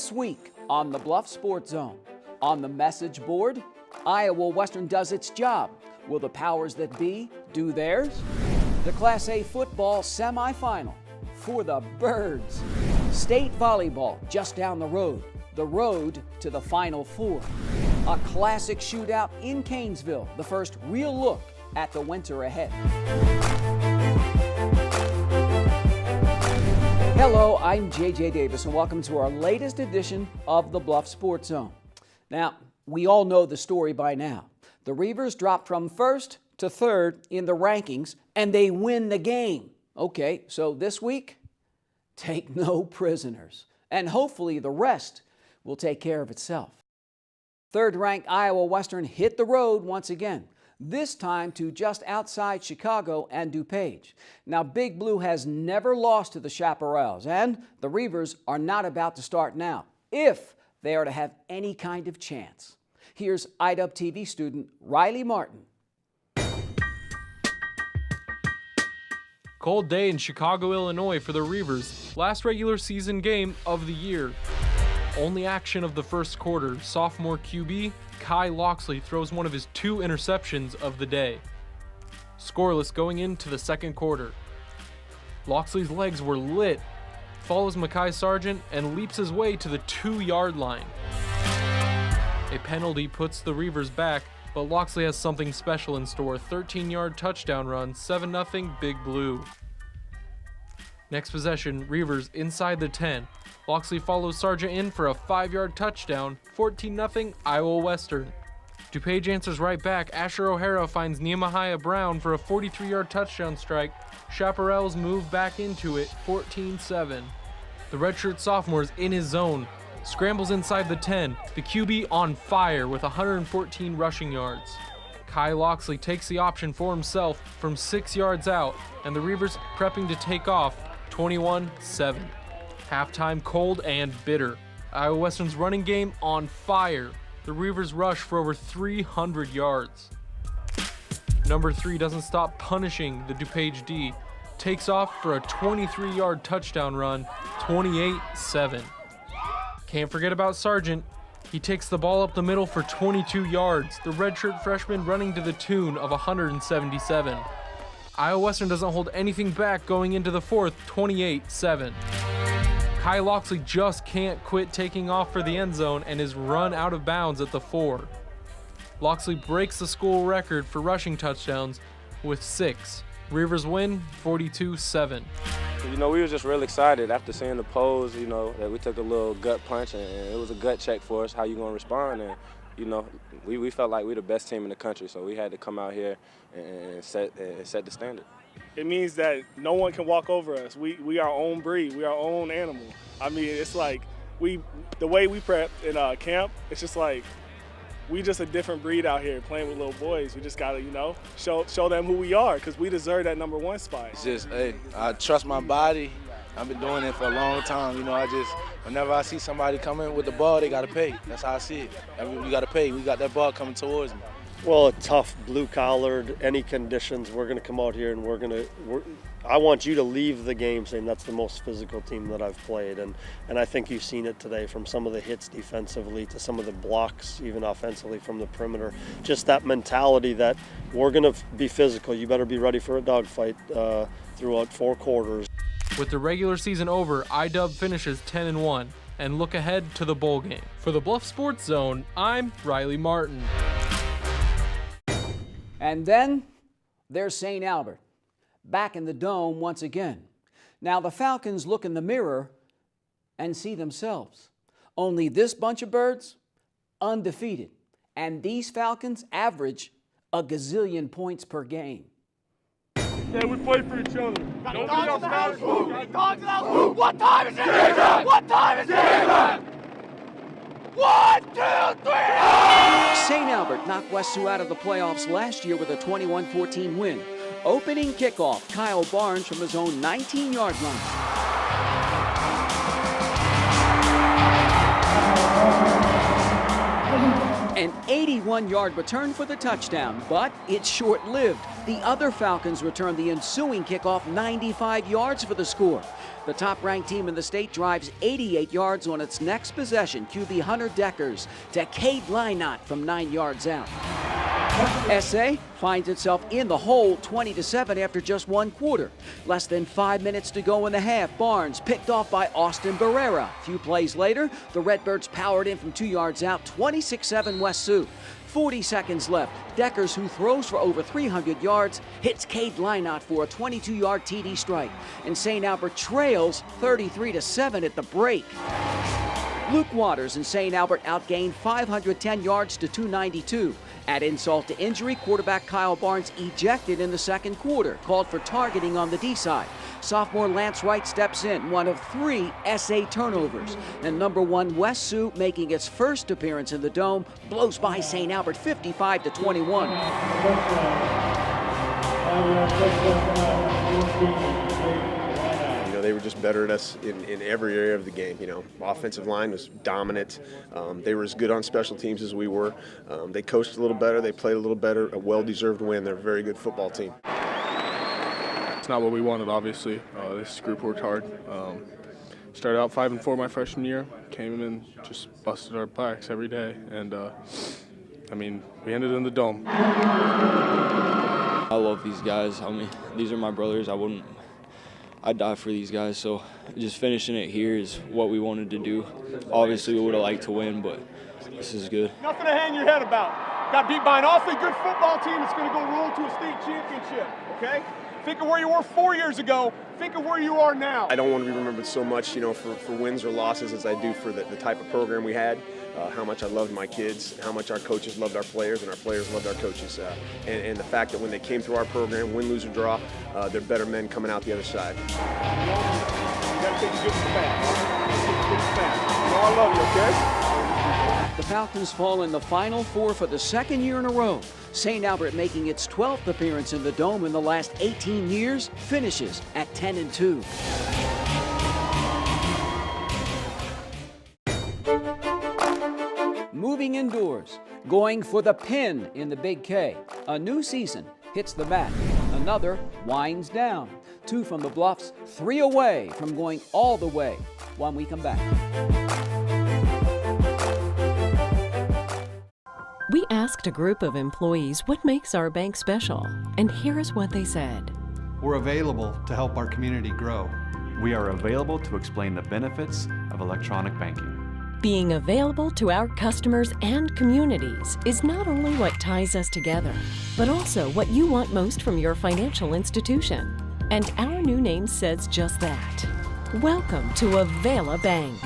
This week on the Bluffs Sports Zone, on the message board, Iowa Western does its job. Will the powers that be do theirs? The Class A football semifinal for the Birds. State volleyball just down the road to the Final Four. A classic shootout in Canesville, the first real look at the winter ahead. Hello, I'm JJ Davis, and welcome to our latest edition of the Bluff Sports Zone. Now, we all know the story by now. The Reavers dropped from first to third in the rankings, and they win the game. Okay, so this week, take no prisoners, and hopefully the rest will take care of itself. Third-ranked Iowa Western hit the road once again, this time to just outside Chicago and DuPage. Now, Big Blue has never lost to the Chaparrals, and the Reavers are not about to start now, if they are to have any kind of chance. Here's IWTV student Riley Martin. Cold day in Chicago, Illinois for the Reavers. Last regular season game of the year. Only action of the first quarter, sophomore QB Kai Loxley throws one of his 2 interceptions of the day. Scoreless going into the second quarter. Loxley's legs were lit, follows Mekhi Sargent and leaps his way to the 2-yard line. A penalty puts the Reavers back, but Loxley has something special in store. 13-yard touchdown run, 7-0 Big Blue. Next possession, Reavers inside the 10. Loxley follows Sargent in for a 5-yard touchdown, 14-0 Iowa Western. DuPage answers right back. Asher O'Hara finds Nehemiah Brown for a 43-yard touchdown strike. Chaparrals move back into it, 14-7. The redshirt sophomore is in his zone. Scrambles inside the 10. The QB on fire with 114 rushing yards. Kai Loxley takes the option for himself from 6 yards out, and the Reavers prepping to take off, 21-7. Halftime cold and bitter. Iowa Western's running game on fire. The Reavers rush for over 300 yards. Number 3 doesn't stop punishing the DuPage D. Takes off for a 23-yard touchdown run, 28-7. Can't forget about Sargent. He takes the ball up the middle for 22 yards. The redshirt freshman running to the tune of 177. Iowa Western doesn't hold anything back going into the fourth, 28-7. Kai Loxley just can't quit taking off for the end zone and is run out of bounds at the 4. Loxley breaks the school record for rushing touchdowns with 6. Reavers win 42-7. You know, we were just real excited after seeing the polls, you know, that we took a little gut punch, and it was a gut check for us, how you going to respond. And, you know, we felt like we're the best team in the country, so we had to come out here and set the standard. It means that no one can walk over us. We our own breed. We our own animal. I mean, it's like the way we prep in camp, it's just like we just a different breed out here playing with little boys. We just got to, you know, show them who we are, because we deserve that number 1 spot. It's just, hey, I trust my body. I've been doing it for a long time. You know, whenever I see somebody coming with the ball, they got to pay. That's how I see it. We got to pay. We got that ball coming towards me. Well, a tough, blue-collared, any conditions, we're going to come out here and I want you to leave the game saying that's the most physical team that I've played. And I think you've seen it today, from some of the hits defensively to some of the blocks, even offensively from the perimeter. Just that mentality that we're going to be physical. You better be ready for a dogfight throughout 4 quarters. With the regular season over, IW finishes 10-1 and look ahead to the bowl game. For the Bluff Sports Zone, I'm Riley Martin. And then there's St. Albert, back in the Dome once again. Now the Falcons look in the mirror and see themselves. Only this bunch of birds, undefeated. And these Falcons average a gazillion points per game. Yeah, we play for each other. Don't be outside. What time is it? What time is it? 1, 2, 3! St. Albert knocked West Sioux out of the playoffs last year with a 21-14 win. Opening kickoff, Kyle Barnes from his own 19-yard line. An 81-yard return for the touchdown, but it's short-lived. The other Falcons returned the ensuing kickoff 95 yards for the score. The top-ranked team in the state drives 88 yards on its next possession. QB Hunter Deckers to Cade Lynott from 9 yards out. SA finds itself in the hole 20-7 after just one quarter. Less than 5 minutes to go in the half. Barnes picked off by Austin Barrera. A few plays later, the Redbirds powered in from 2 yards out, 26-7 West Sioux. 40 seconds left. Deckers, who throws for over 300 yards, hits Cade Lynott for a 22-yard TD strike. And St. Albert trails 33-7 at the break. Luke Waters and St. Albert outgained 510 yards to 292. Add insult to injury, quarterback Kyle Barnes ejected in the second quarter, called for targeting on the D side. Sophomore Lance Wright steps in, one of 3 SA turnovers. And number 1 West Sioux, making its first appearance in the Dome, blows by St. Albert 55-21. They were just better at us in every area of the game. Offensive line was dominant. They were as good on special teams as we were. They coached a little better. They played a little better. A well-deserved win. They're a very good football team. It's not what we wanted, obviously. This group worked hard. Started out 5-4 my freshman year. Came in and just busted our backs every day. And, we ended in the Dome. I love these guys. These are my brothers. I'd die for these guys, so just finishing it here is what we wanted to do. Obviously, we would have liked to win, but this is good. Nothing to hang your head about. Got beat by an awfully good football team that's going to go roll to a state championship, okay? Think of where you were 4 years ago. Think of where you are now. I don't want to be remembered so much, for wins or losses as I do for the type of program we had, how much I loved my kids, how much our coaches loved our players, and our players loved our coaches. And the fact that when they came through our program, win, lose, or draw, they're better men coming out the other side. You got to take a good spat. I love you, okay? The Falcons fall in the Final Four for the second year in a row. St. Albert, making its 12th appearance in the Dome in the last 18 years, finishes at 10-2. Moving indoors, going for the pin in the Big K. A new season hits the mat. Another winds down. 2 from the Bluffs, 3 away from going all the way when we come back. We asked a group of employees what makes our bank special, and here is what they said. We're available to help our community grow. We are available to explain the benefits of electronic banking. Being available to our customers and communities is not only what ties us together, but also what you want most from your financial institution. And our new name says just that. Welcome to Avela Bank.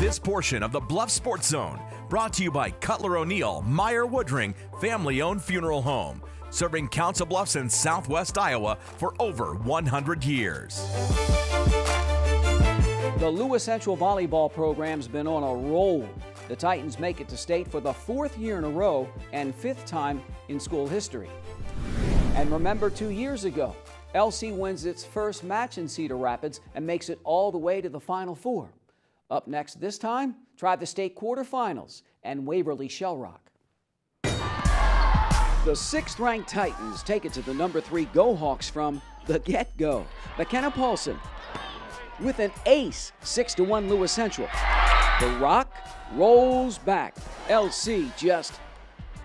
This portion of the Bluffs Sports Zone brought to you by Cutler O'Neill Meyer Woodring Family-Owned Funeral Home, serving Council Bluffs in Southwest Iowa for over 100 years. The Lewis Central volleyball program's been on a roll. The Titans make it to state for the 4th year in a row and 5th time in school history. And remember 2 years ago, LC wins its first match in Cedar Rapids and makes it all the way to the Final Four. Up next this time, try the state quarterfinals and Waverly-Shell Rock. The 6th-ranked Titans take it to the number 3 Go Hawks from the get-go. McKenna Paulson with an ace, 6-1 Lewis Central. The Rock rolls back. LC just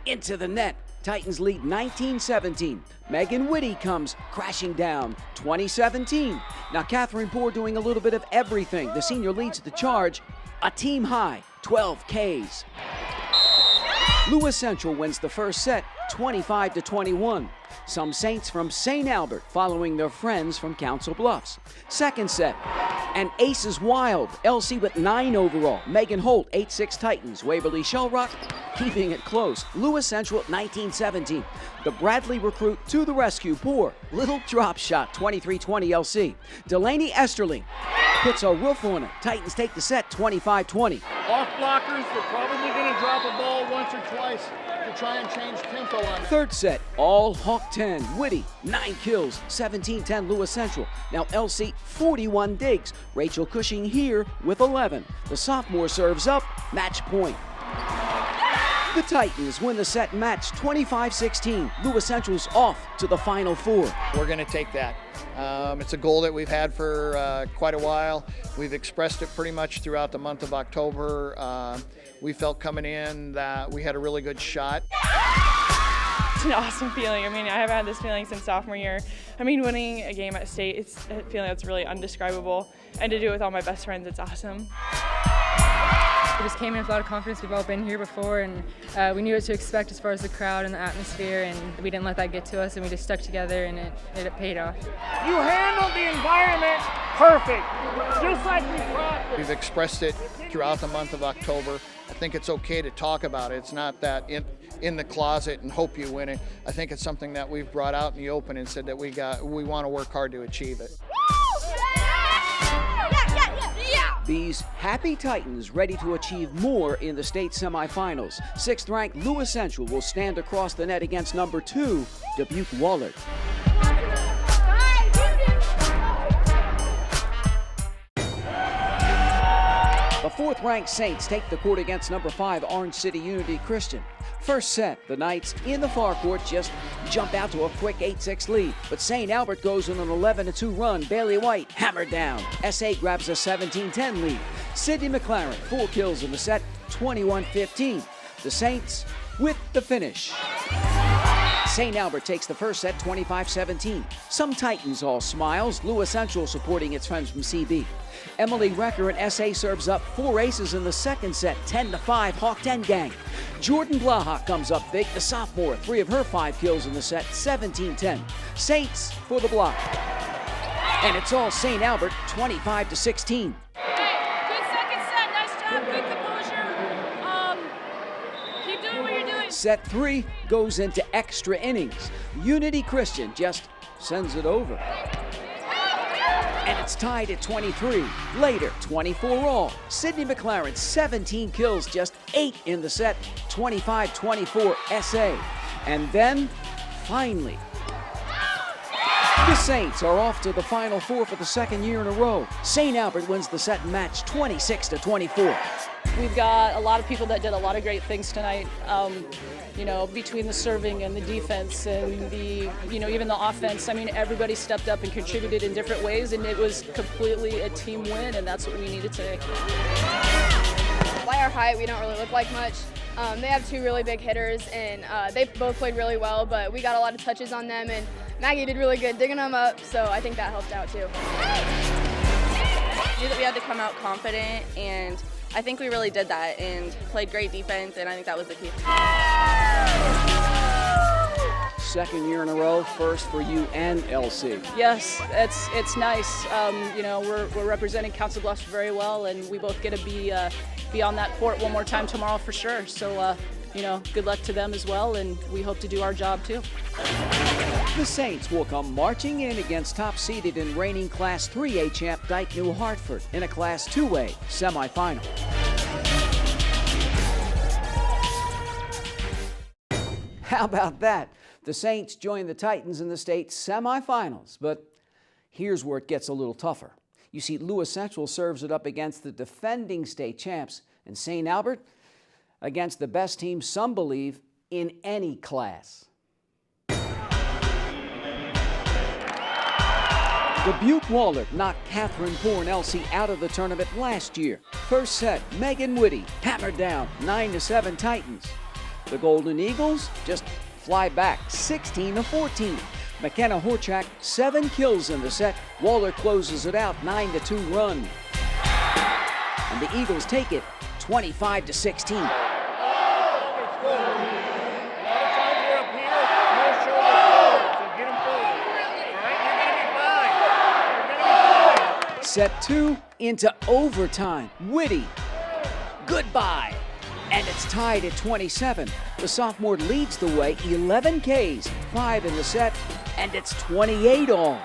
into the net. Titans lead 19-17. Megan Whitty comes crashing down 20-17. Now Catherine Poore doing a little bit of everything. The senior leads the charge, a team high, 12 Ks. Lewis Central wins the first set, 25-21. Some Saints from St. Albert following their friends from Council Bluffs. Second set, and Aces Wild. LC with 9 overall. Megan Holt, 8-6 Titans. Waverly-Shell Rock keeping it close. Lewis Central 19-17. The Bradley recruit to the rescue. Poor little drop shot, 23-20 LC. Delaney Esterling puts a roof on it. Titans take the set, 25-20. Off blockers, they're probably going to drop a ball once or twice to try and change tempo on it. Third set, all Hawk 10. Whitty, 9 kills, 17-10 Lewis Central. Now LC, 41 digs. Rachel Cushing here with 11. The sophomore serves up, match point. The Titans win the set match 25-16. Lewis Central's off to the Final Four. We're going to take that. It's a goal that we've had for quite a while. We've expressed it pretty much throughout the month of October. We felt coming in that we had a really good shot. It's an awesome feeling. I mean, I haven't had this feeling since sophomore year. I mean, winning a game at state, it's a feeling that's really undescribable. And to do it with all my best friends, it's awesome. We just came in with a lot of confidence. We've all been here before, and we knew what to expect as far as the crowd and the atmosphere, and we didn't let that get to us, and we just stuck together, and it paid off. You handled the environment perfect, just like we practiced. We've expressed it throughout the month of October. I think it's okay to talk about it. It's not that in the closet and hope you win it. I think it's something that we've brought out in the open and said that we want to work hard to achieve it. These happy Titans ready to achieve more in the state semifinals. 6th-ranked Lewis Central will stand across the net against number 2, Dubuque Wahlert. The 4th-ranked Saints take the court against number 5, Orange City Unity Christian. First set, the Knights in the far court just jump out to a quick 8-6 lead. But St. Albert goes on an 11-2 run. Bailey White hammered down. SA grabs a 17-10 lead. Sydney McLaren, 4 kills in the set, 21-15. The Saints with the finish. St. Albert takes the first set, 25-17. Some Titans all smiles. Lewis Central supporting its friends from CB. Emily Recker and SA serves up 4 aces in the second set, 10-5 Hawk 10 gang. Jordan Blaha comes up big, the sophomore, 3 of her 5 kills in the set, 17-10. Saints for the block. And it's all St. Albert, 25-16. Hey, good second set, nice job, good composure. Keep doing what you're doing. Set 3 goes into extra innings. Unity Christian just sends it over. And it's tied at 23. Later, 24 all. Sydney McLaren, 17 kills, just 8 in the set, 25-24 SA. And then, finally, the Saints are off to the Final Four for the 2nd year in a row. St. Albert wins the set match 26-24. We've got a lot of people that did a lot of great things tonight. You know, between the serving and the defense and the, you know, even the offense. I mean, everybody stepped up and contributed in different ways, and it was completely a team win, and that's what we needed today. By our height, we don't really look like much. They have 2 really big hitters, and they both played really well, but we got a lot of touches on them, and Maggie did really good digging them up, so I think that helped out too. I knew that we had to come out confident, and I think we really did that and played great defense, and I think that was the key. 2nd year in a row, first for you and LC. Yes, it's nice. You know, we're representing Council Bluffs very well, and we both get to be on that court one more time tomorrow for sure. So, you know, good luck to them as well, and we hope to do our job too. The Saints will come marching in against top-seeded and reigning Class 3A champ Dyke New Hartford in a Class 2A semifinal. How about that? The Saints join the Titans in the state semifinals, but here's where it gets a little tougher. You see, Lewis Central serves it up against the defending state champs, and St. Albert against the best team, some believe, in any class. Dubuque Wahlert knocked Catherine Poore and LC out of the tournament last year. First set, Megan Whitty hammered down 9-7 Titans. The Golden Eagles just fly back 16-14. McKenna Horchak, 7 kills in the set. Wahlert closes it out, 9-2 run. And the Eagles take it 25-16. Set 2 into overtime. Whitty, goodbye. and it's tied at 27. The sophomore leads the way, 11 Ks, 5 in the set, and it's 28 all.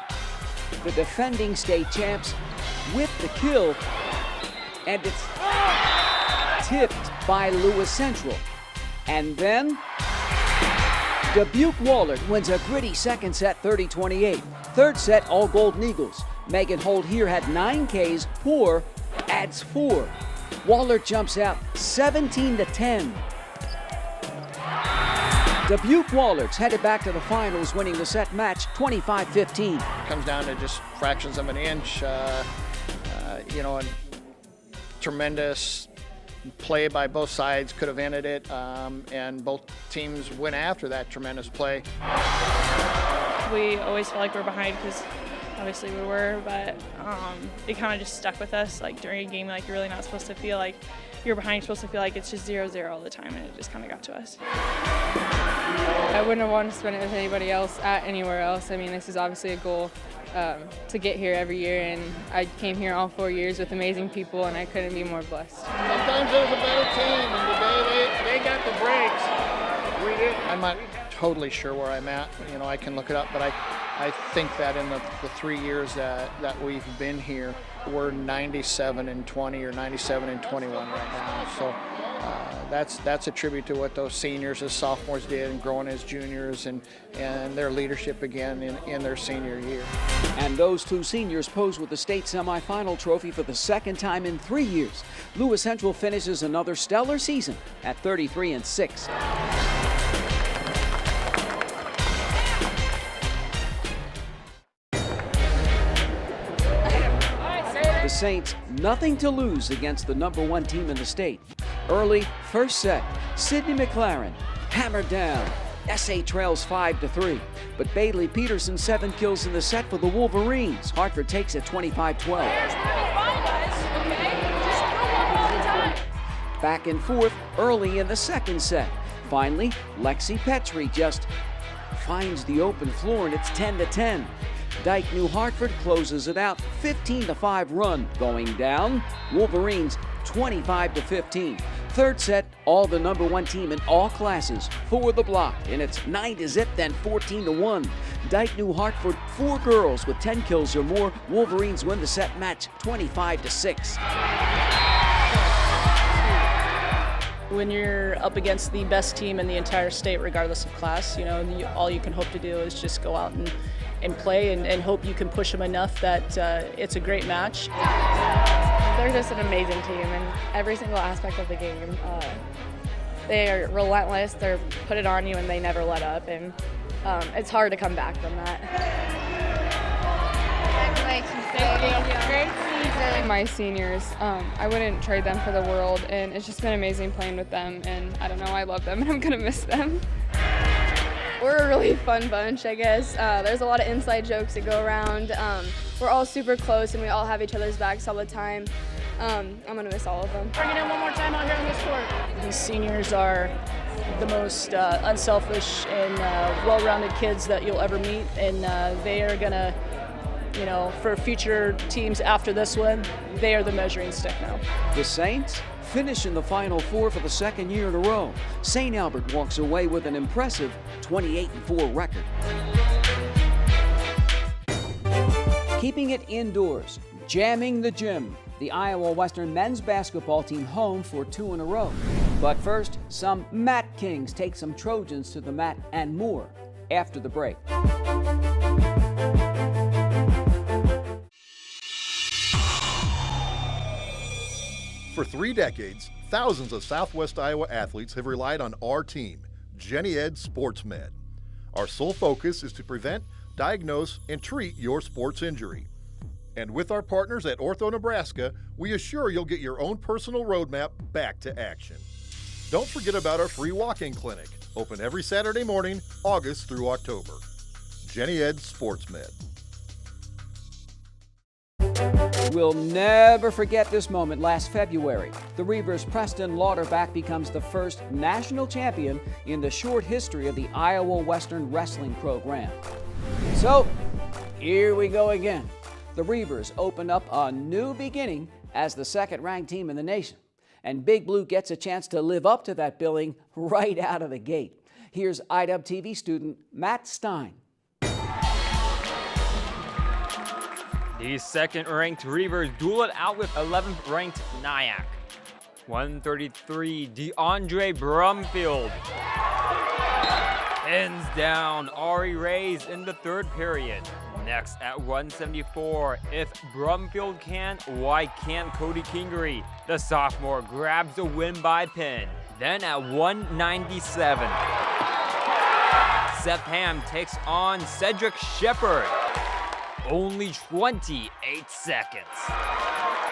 The defending state champs with the kill, and it's tipped by Lewis Central. And then Dubuque Wahlert wins a gritty second set, 30-28. Third set, all Golden Eagles. Megan Holt here had 9 Ks, Poor adds 4. Wahlert jumps out 17-10. Dubuque Wahlert's headed back to the finals, winning the set match 25-15. Comes down to just fractions of an inch, you know, and tremendous play by both sides could have ended it, and both teams went after that tremendous play. We always felt like we're behind because obviously we were, but it kind of just stuck with us. Like during a game, like you're really not supposed to feel like you're behind. You're supposed to feel like it's just 0-0 all the time, and it just kind of got to us. I wouldn't have wanted to spend it with anybody else anywhere else. I mean, this is obviously a goal to get here every year, and I came here all 4 years with amazing people, and I couldn't be more blessed. Sometimes there's a better team, and today they got the breaks. We did. I'm not totally sure where I'm at. You know, I can look it up, but I think that in the 3 years that we've been here, we're 97-20 or 97-21 right now. So that's a tribute to what those seniors as sophomores did and growing as juniors and their leadership again in their senior year. And those two seniors pose with the state semifinal trophy for the second time in 3 years. Lewis Central finishes another stellar season at 33-6. The Saints nothing to lose against the #1 team in the state. Early first set, Sydney McLaren hammered down. SA trails 5-3, but Bailey Peterson 7 kills in the set for the Wolverines. Hartford takes it 25-12. Back and forth early in the second set. Finally, Lexi Petrie just finds the open floor, and it's 10-10. Dyke New Hartford closes it out, 15-5 run going down. Wolverines 25-15. Third set, all the #1 team in all classes for the block, and it's 9-0, then 14-1. Dyke New Hartford, 4 girls with 10 kills or more. Wolverines win the set match 25-6. When you're up against the best team in the entire state, regardless of class, you know, all you can hope to do is just go out and play and hope you can push them enough that it's a great match. They're just an amazing team in every single aspect of the game. They are relentless, they put it on you and they never let up, and it's hard to come back from that. Great season. My seniors, I wouldn't trade them for the world, and it's just been amazing playing with them, and I don't know, I love them and I'm gonna miss them. We're a really fun bunch, I guess. There's a lot of inside jokes that go around. We're all super close and we all have each other's backs all the time. I'm gonna miss all of them. Bring it in one more time out here on this court. These seniors are the most unselfish and well-rounded kids that you'll ever meet, and they are gonna, you know, for future teams after this one, they are the measuring stick now. The Saints finish in the Final Four for the second year in a row. St. Albert walks away with an impressive 28-4 record. Keeping it indoors, jamming the gym. The Iowa Western men's basketball team home for 2 in a row. But first, some Mat Kings take some Trojans to the mat and more after the break. For 3 decades, thousands of Southwest Iowa athletes have relied on our team, Jenny Ed Sports Med. Our sole focus is to prevent, diagnose, and treat your sports injury. And with our partners at Ortho Nebraska, we assure you'll get your own personal roadmap back to action. Don't forget about our free walk-in clinic, open every Saturday morning, August through October. Jenny Ed Sports Med. We'll never forget this moment last February. The Reavers' Preston Lauterbach becomes the first national champion in the short history of the Iowa Western Wrestling program. So, here we go again. The Reavers open up a new beginning as the second-ranked team in the nation. And Big Blue gets a chance to live up to that billing right out of the gate. Here's IWTV student Matt Stein. The second-ranked Reavers duel it out with 11th-ranked Nyack. 133, DeAndre Brumfield. Hands down, Ari Reyes in the third period. Next at 174, if Brumfield can, why can't Cody Kingery? The sophomore grabs a win by pin. Then at 197, Seth Ham takes on Cedric Shepard. Only 28 seconds.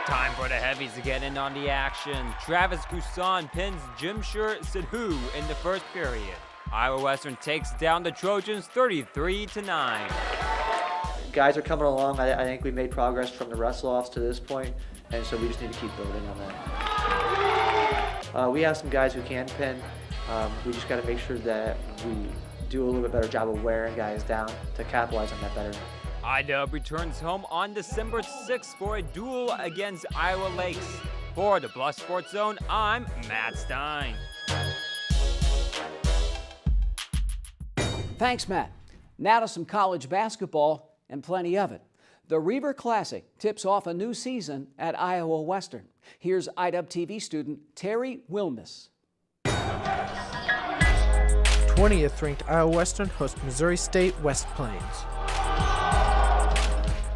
Time for the heavies to get in on the action. Travis Cousin pins Jimshire Sidhu in the first period. Iowa Western takes down the Trojans 33-9. Guys are coming along. I think we made progress from the wrestle-offs to this point, and so we just need to keep building on that. We have some guys who can pin. We just got to make sure that we do a little bit better job of wearing guys down to capitalize on that better. IW returns home on December 6th for a duel against Iowa Lakes. For the Bluffs Sports Zone, I'm Matt Stein. Thanks, Matt. Now to some college basketball and plenty of it. The Reaver Classic tips off a new season at Iowa Western. Here's IWTV student Terry Wilmus. 20th ranked Iowa Western hosts Missouri State West Plains.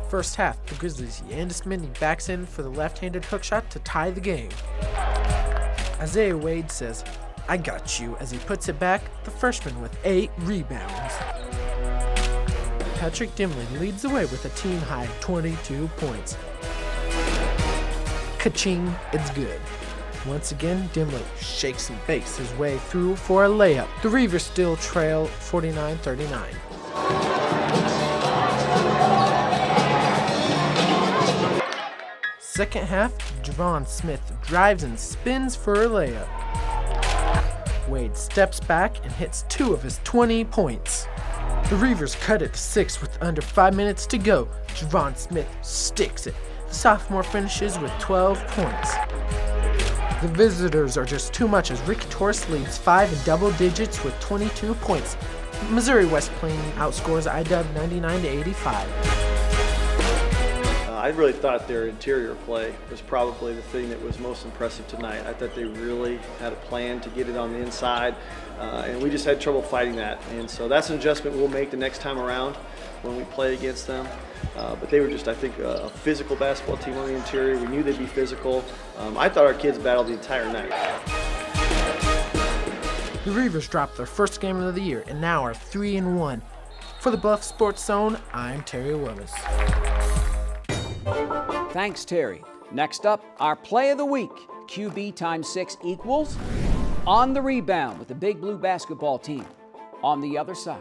First half, the Grizzlies' Yandis Mindy backs in for the left-handed hook shot to tie the game. Isaiah Wade says, "I got you," as he puts it back, the freshman with 8 rebounds. Patrick Dimley leads the way with a team-high 22 points. Ka-ching, it's good. Once again, Dimley shakes and bakes his way through for a layup. The Reavers still trail 49-39. Second half, Javon Smith drives and spins for a layup. Wade steps back and hits 2 of his 20 points. The Reavers cut it to 6 with under 5 minutes to go. Javon Smith sticks it. The sophomore finishes with 12 points. The visitors are just too much as Ricky Torres leads 5 in double digits with 22 points. Missouri West Plains outscores IW 99-85. I really thought their interior play was probably the thing that was most impressive tonight. I thought they really had a plan to get it on the inside, and we just had trouble fighting that. And so that's an adjustment we'll make the next time around when we play against them. But they were just, I think, a physical basketball team on the interior. We knew they'd be physical. I thought our kids battled the entire night. The Reavers dropped their first game of the year and now are 3-1. For the Bluffs Sports Zone, I'm Terry Willis. Thanks, Terry. Next up, our play of the week. QB times 6 equals on the rebound with the Big Blue basketball team. On the other side.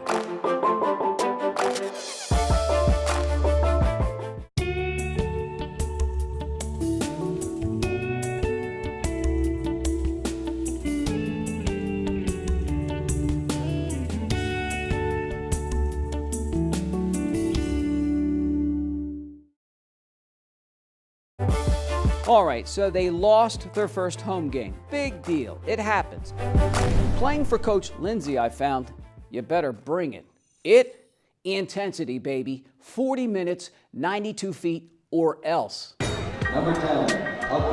All right, so they lost their first home game. Big deal. It happens. Playing for Coach Lindsay, I found, you better bring it. Intensity, baby. 40 minutes, 92 feet, or else. Number 10.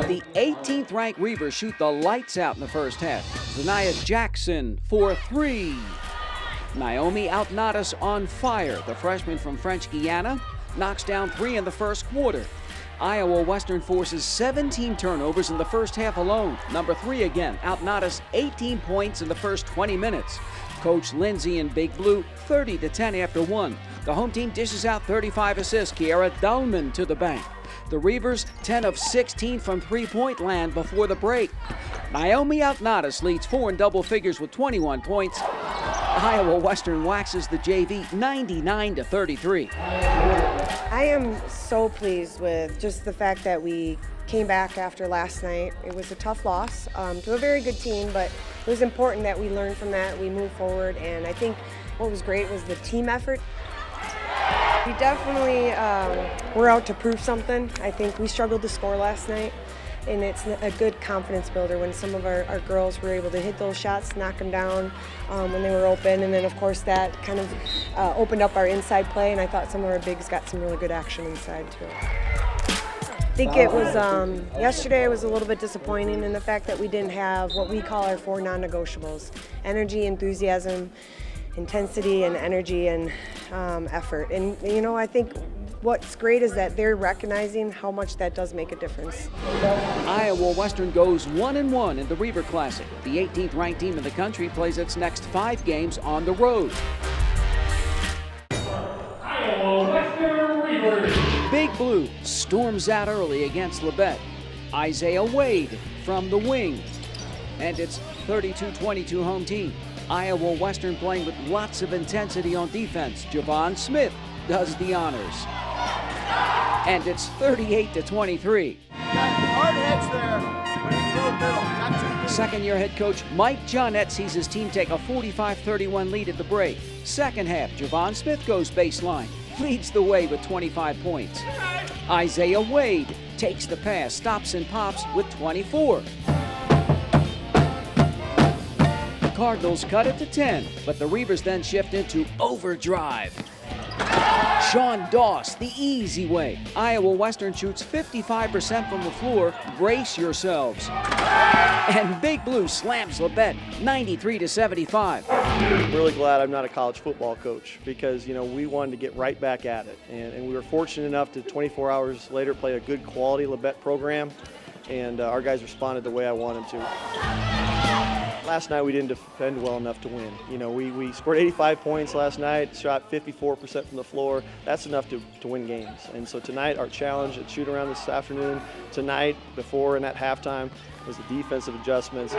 The 18th ranked Reavers shoot the lights out in the first half. Zanaya Jackson for 3. Naomi Outnatus on fire. The freshman from French Guiana knocks down 3 in the first quarter. Iowa Western forces 17 turnovers in the first half alone. Number 3 again, Outnatus 18 points in the first 20 minutes. Coach Lindsay in Big Blue 30-10 after 1. The home team dishes out 35 assists. Kiara Dullman to the bank. The Reavers 10 of 16 from three-point land before the break. Naomi Outnatus leads 4 in double figures with 21 points. Iowa Western waxes the JV 99-33. I am so pleased with just the fact that we came back after last night. It was a tough loss to a very good team, but it was important that we learn from that, we move forward, and I think what was great was the team effort. We definitely were out to prove something. I think we struggled to score last night, and it's a good confidence builder when some of our girls were able to hit those shots, knock them down when they were open, and then of course that kind of opened up our inside play, and I thought some of our bigs got some really good action inside too. I think it was, yesterday was a little bit disappointing in the fact that we didn't have what we call our 4 non-negotiables: energy, enthusiasm, intensity, and energy and effort. And you know, I think what's great is that they're recognizing how much that does make a difference. Iowa Western goes 1-1 in the Reaver Classic. The 18th ranked team in the country plays its next 5 games on the road. Iowa Western Reavers. Big Blue storms out early against Labette. Isaiah Wade from the wing. And it's 32-22 home team. Iowa Western playing with lots of intensity on defense. Javon Smith does the honors. And it's 38-23. Hard heads there. Second-year head coach Mike Johnette sees his team take a 45-31 lead at the break. Second half, Javon Smith goes baseline, leads the way with 25 points. Isaiah Wade takes the pass, stops and pops with 24. The Cardinals cut it to 10, but the Reavers then shift into overdrive. Sean Doss, the easy way. Iowa Western shoots 55% from the floor. Brace yourselves. And Big Blue slams Labette 93-75. I'm really glad I'm not a college football coach because, you know, we wanted to get right back at it. And we were fortunate enough to 24 hours later play a good quality Labette program. And our guys responded the way I wanted to. Last night we didn't defend well enough to win. You know, we scored 85 points last night, shot 54% from the floor. That's enough to win games. And so tonight our challenge at shoot around this afternoon, tonight, before and at halftime, was the defensive adjustments.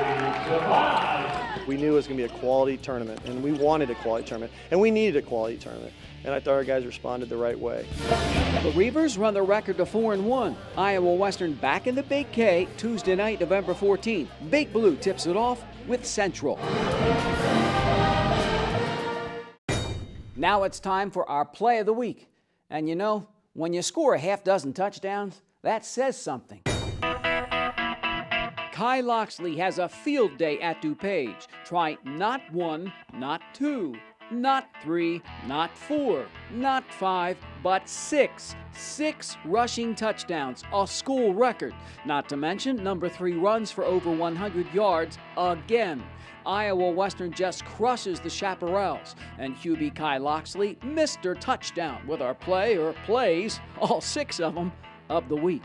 We knew it was going to be a quality tournament, and we wanted a quality tournament, and we needed a quality tournament. And I thought our guys responded the right way. The Reavers run the record to 4-1. Iowa Western back in the Big K Tuesday night, November 14th. Big Blue tips it off with Central. Now it's time for our play of the week. And you know, when you score a half dozen touchdowns, that says something. Kai Loxley has a field day at DuPage. Try not 1, not 2, not 3, not 4, not 5, but 6. 6 rushing touchdowns, a school record. Not to mention number 3 runs for over 100 yards again. Iowa Western just crushes the Chaparrals. And QB Kai Loxley, Mr. Touchdown, with our play or plays, all 6 of them, of the week.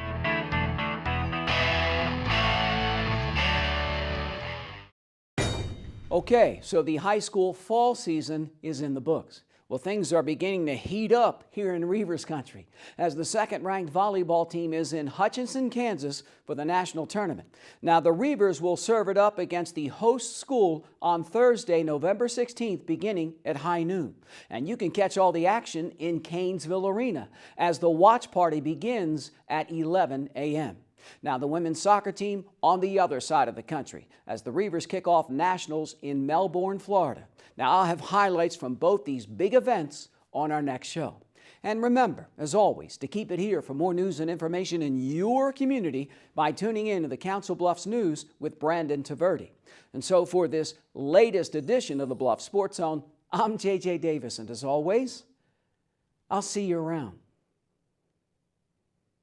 Okay, so the high school fall season is in the books. Well, things are beginning to heat up here in Reavers country as the second-ranked volleyball team is in Hutchinson, Kansas for the national tournament. Now, the Reavers will serve it up against the host school on Thursday, November 16th, beginning at high noon. And you can catch all the action in Canesville Arena as the watch party begins at 11 a.m. Now, the women's soccer team on the other side of the country as the Reavers kick off nationals in Melbourne, Florida. Now, I'll have highlights from both these big events on our next show. And remember, as always, to keep it here for more news and information in your community by tuning in to the Council Bluffs News with Brandon Taverdi. And so for this latest edition of the Bluffs Sports Zone, I'm JJ Davis, and as always, I'll see you around.